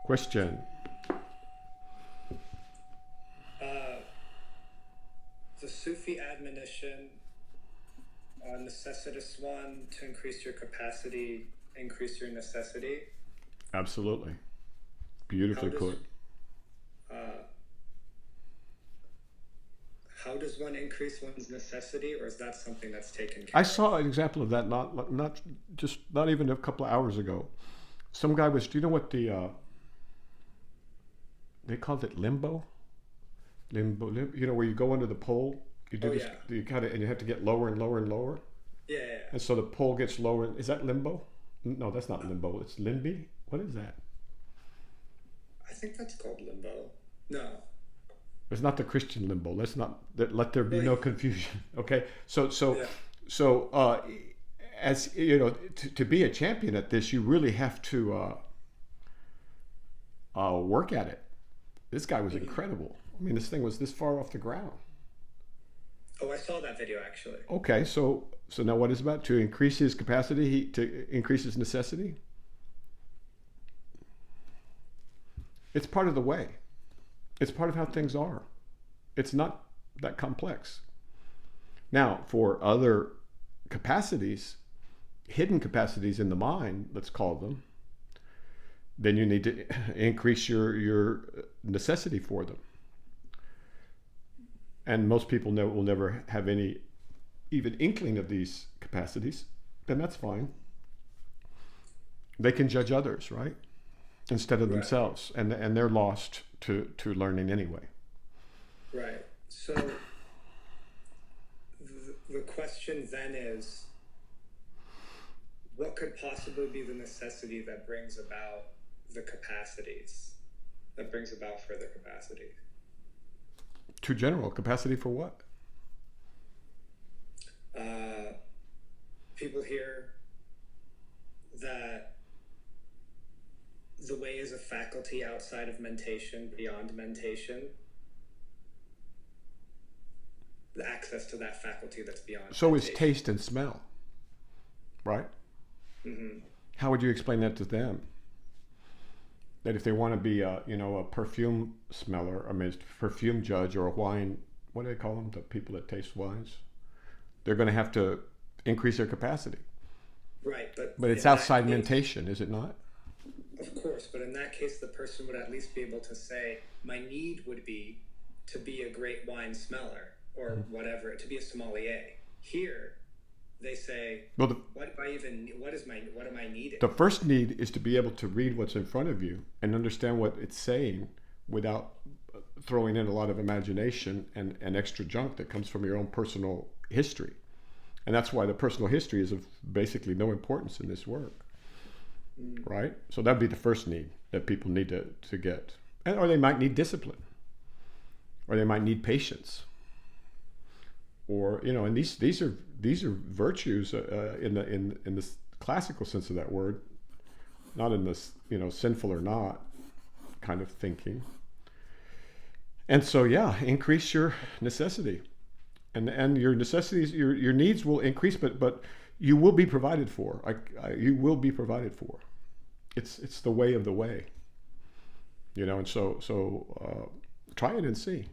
Question. The Sufi admonition, necessitous one, to increase your capacity, increase your necessity. Absolutely. Beautifully put. How does one increase one's necessity, or is that something that's taken care I of? saw an example of that not even a couple of hours ago. Some guy was. Do you know what they called it limbo? You know, where you go under the pole. You do Oh this. yeah, You kind of and you have to get lower and lower and lower, yeah, yeah. and so the pole gets lower. Is that limbo? No, that's not limbo. It's limby. What is that? I think that's called limbo. No, It's not the Christian limbo. Let there be no really? confusion. Okay, so so Yeah. so as you know, to be a champion at this, you really have to work at it. This guy was Mhm. incredible. I mean, this thing was this far off the ground. Oh, I saw that video actually. Okay, so now what is it about to increase his capacity? To increase his necessity. It's part of the way. It's part of how things are. It's not that complex. Now, for other capacities, hidden capacities in the mind, let's call them, then you need to increase your necessity for them. And most people will never have any even inkling of these capacities, then that's fine. They can judge others, right? Instead of Right, themselves, and they're lost to learning anyway. right. So the question then is, what could possibly be the necessity that brings about the capacities, that brings about further capacity? Too general capacity for what? Uh, People hear that the way is a faculty outside of mentation, beyond mentation, the access to that faculty that's beyond So is mentation. taste and smell, right? Hmm. How would you explain that to them? That if they want to be a perfume smeller, I mean, perfume judge or a wine, what do they call them? The people that taste wines, they're going to have to increase their capacity. Right, but But it's in that outside case, mentation, is it not? of course, but in that case, the person would at least be able to say, my need would be to be a great wine smeller or whatever, to be a sommelier. Here, they say, Well, what am I needing? the first need is to be able to read what's in front of you and understand what it's saying without throwing in a lot of imagination and extra junk that comes from your own personal history. And that's why the personal history is of basically no importance in this work, Mm. right? So that'd be the first need that people need to get. Or they might need discipline, or they might need patience, or and these are virtues in the classical sense of that word, not in this sinful or not kind of thinking. And so yeah, increase your necessity, and your necessities, your needs will increase, but you will be provided for. You will be provided for. It's the way of the way, and so try it and see.